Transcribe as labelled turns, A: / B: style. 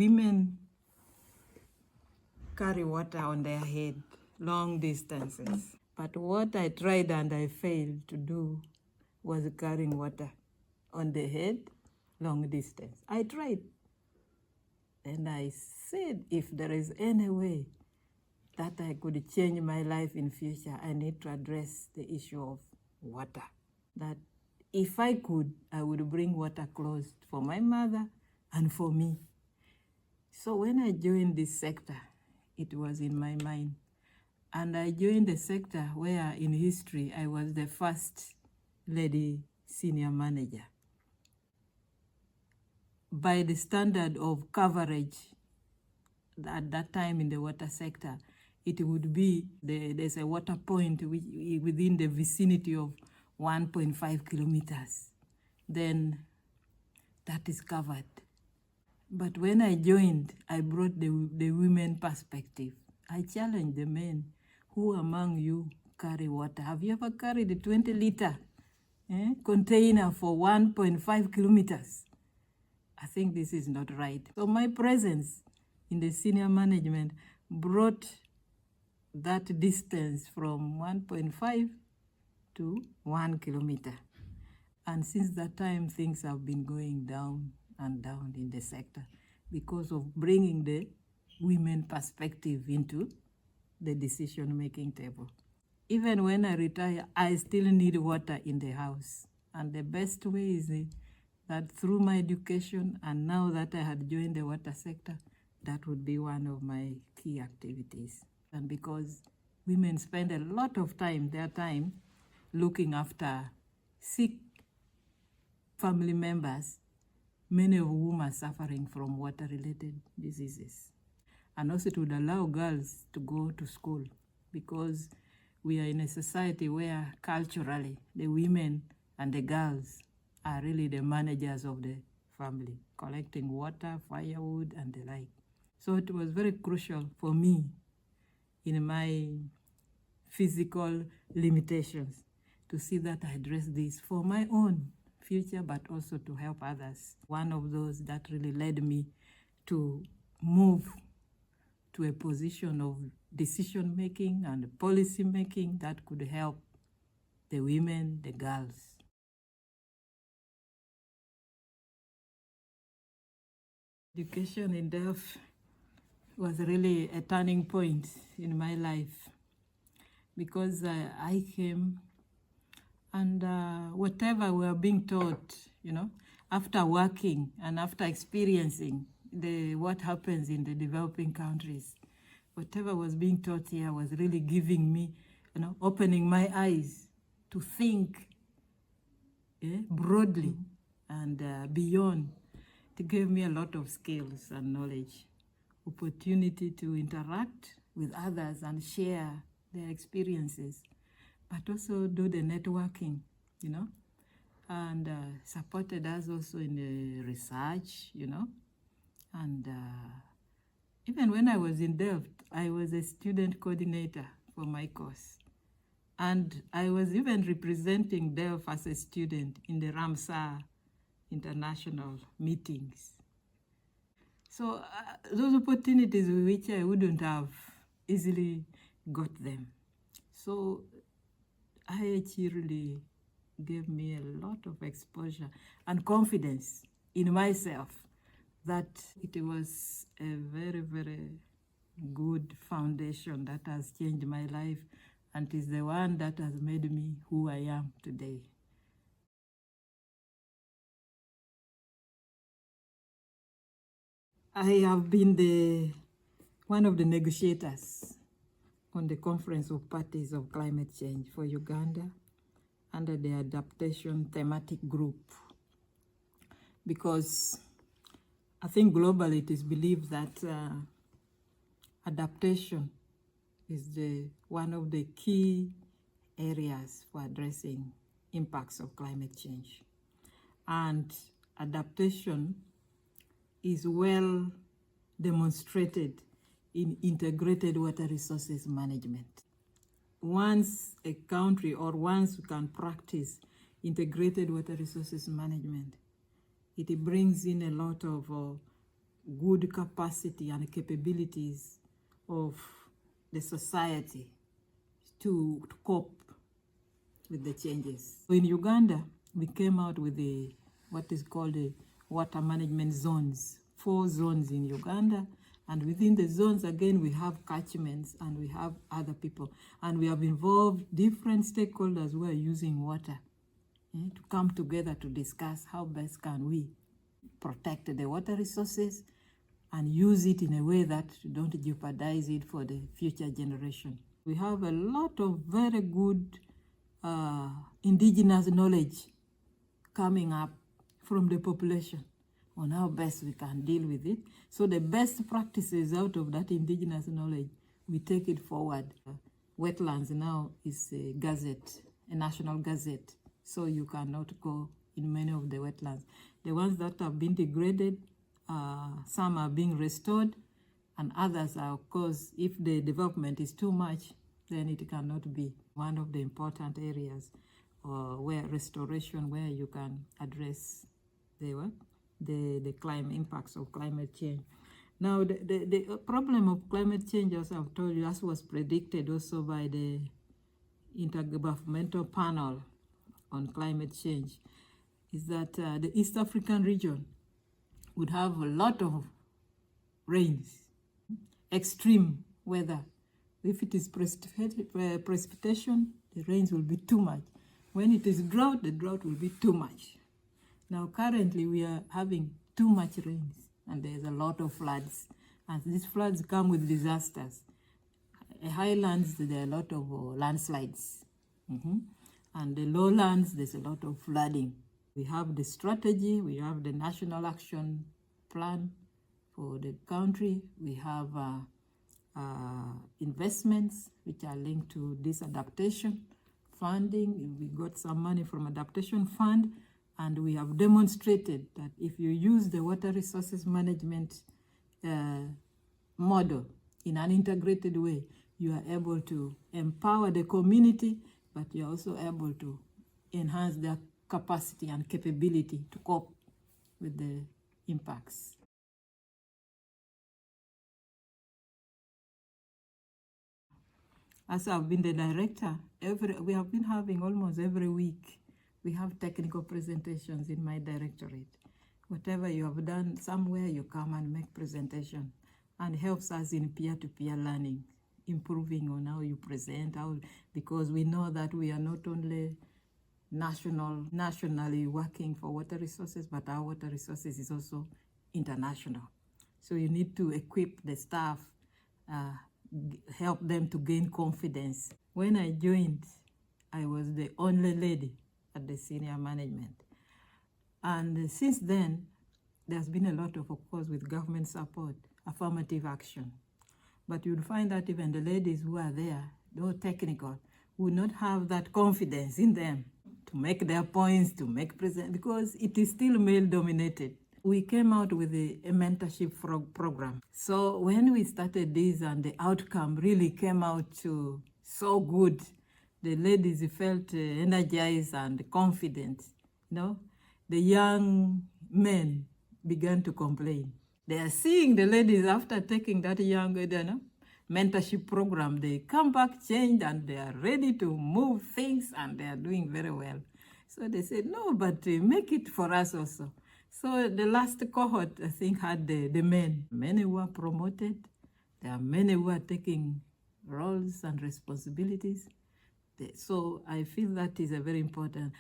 A: women carry water on their head long distances. But what I tried and I failed to do was carrying water on the head long distance. I tried. And I said, if there is any way that I could change my life in future, I need to address the issue of water. That if I could, I would bring water close for my mother and for me. So when I joined this sector, it was in my mind. And I joined the sector where in history, I was the first lady senior manager. By the standard of coverage at that time in the water sector, it would be, there's a water point within the vicinity of 1.5 kilometers. Then that is covered. But when I joined, I brought the women perspective. I challenged the men, who among you carry water? Have you ever carried a 20-liter container for 1.5 kilometers? I think this is not right. So my presence in the senior management brought that distance from 1.5 to 1 kilometer. And since that time, things have been going down and down in the sector because of bringing the women perspective into the decision-making table. Even when I retire, I still need water in the house. And the best way is that through my education, and now that I had joined the water sector, that would be one of my key activities. And because women spend a lot of their time looking after sick family members, many of whom are suffering from water-related diseases. And also it would allow girls to go to school, because we are in a society where culturally the women and the girls are really the managers of the family, collecting water, firewood, and the like. So it was very crucial for me in my physical limitations to see that I address this for my own future, but also to help others. One of those that really led me to move to a position of decision-making and policy-making that could help the women, the girls. Education in Delft was really a turning point in my life, because I came and whatever we were being taught, after working and after experiencing what happens in the developing countries, whatever was being taught here was really giving me, opening my eyes to think broadly and beyond. It gave me a lot of skills and knowledge, opportunity to interact with others and share their experiences, but also do the networking, and supported us also in the research, and even when I was in Delft, I was a student coordinator for my course. And I was even representing Delft as a student in the Ramsar international meetings. So those opportunities which I wouldn't have easily got them. So IHE really gave me a lot of exposure and confidence in myself that it was a very, very good foundation that has changed my life and is the one that has made me who I am today. I have been one of the negotiators on the Conference of Parties of Climate Change for Uganda under the Adaptation Thematic Group, because I think globally it is believed that adaptation is one of the key areas for addressing impacts of climate change. And adaptation is well demonstrated in integrated water resources management. Once a country or once we can practice integrated water resources management, it brings in a lot of good capacity and capabilities of the society to cope with the changes. So in Uganda, we came out with what is called the water management zones, 4 zones in Uganda. And within the zones, again, we have catchments and we have other people. And we have involved different stakeholders who are using water to come together to discuss how best can we protect the water resources and use it in a way that don't jeopardize it for the future generation. We have a lot of very good indigenous knowledge coming up from the population on how best we can deal with it. So the best practices out of that indigenous knowledge, we take it forward. Wetlands now is a gazette, a national gazette, so you cannot go in many of the wetlands. The ones that have been degraded, some are being restored, and others are, of course, if the development is too much, then it cannot be. One of the important areas where restoration, where you can address the climate impacts of climate change. Now, the problem of climate change, as I've told you, as was predicted also by the Intergovernmental Panel on Climate Change, is that the East African region would have a lot of rains, extreme weather. If it is precipitation, the rains will be too much. When it is drought, the drought will be too much. Now, currently, we are having too much rains, and there's a lot of floods. And these floods come with disasters. Highlands, there are a lot of landslides. And the lowlands, there's a lot of flooding. We have the strategy, we have the National Action Plan for the country. We have investments which are linked to this adaptation funding. We got some money from Adaptation Fund, and we have demonstrated that if you use the water resources management model in an integrated way, you are able to empower the community, but you're also able to enhance their capacity and capability to cope with the impacts. As I've been the director, we have been having almost every week, we have technical presentations in my directorate. Whatever you have done somewhere, you come and make presentation, and helps us in peer-to-peer learning, improving on how you present, because we know that we are not only nationally working for water resources, but our water resources is also international. So you need to equip the staff, help them to gain confidence. When I joined, I was the only lady at the senior management. And since then, there's been a lot of course, with government support, affirmative action. But you'll find that even the ladies who are there, though technical, would not have that confidence in them to make their points, to make present, because it is still male-dominated. We came out with a mentorship program. So when we started this and the outcome really came out to so good, the ladies felt energized and confident. The young men began to complain. They are seeing the ladies after taking that young mentorship program, they come back changed and they are ready to move things and they are doing very well. So they said, no, but make it for us also. So the last cohort, I think, had the men. Many were promoted. There are many who are taking roles and responsibilities. So I feel that is a very important.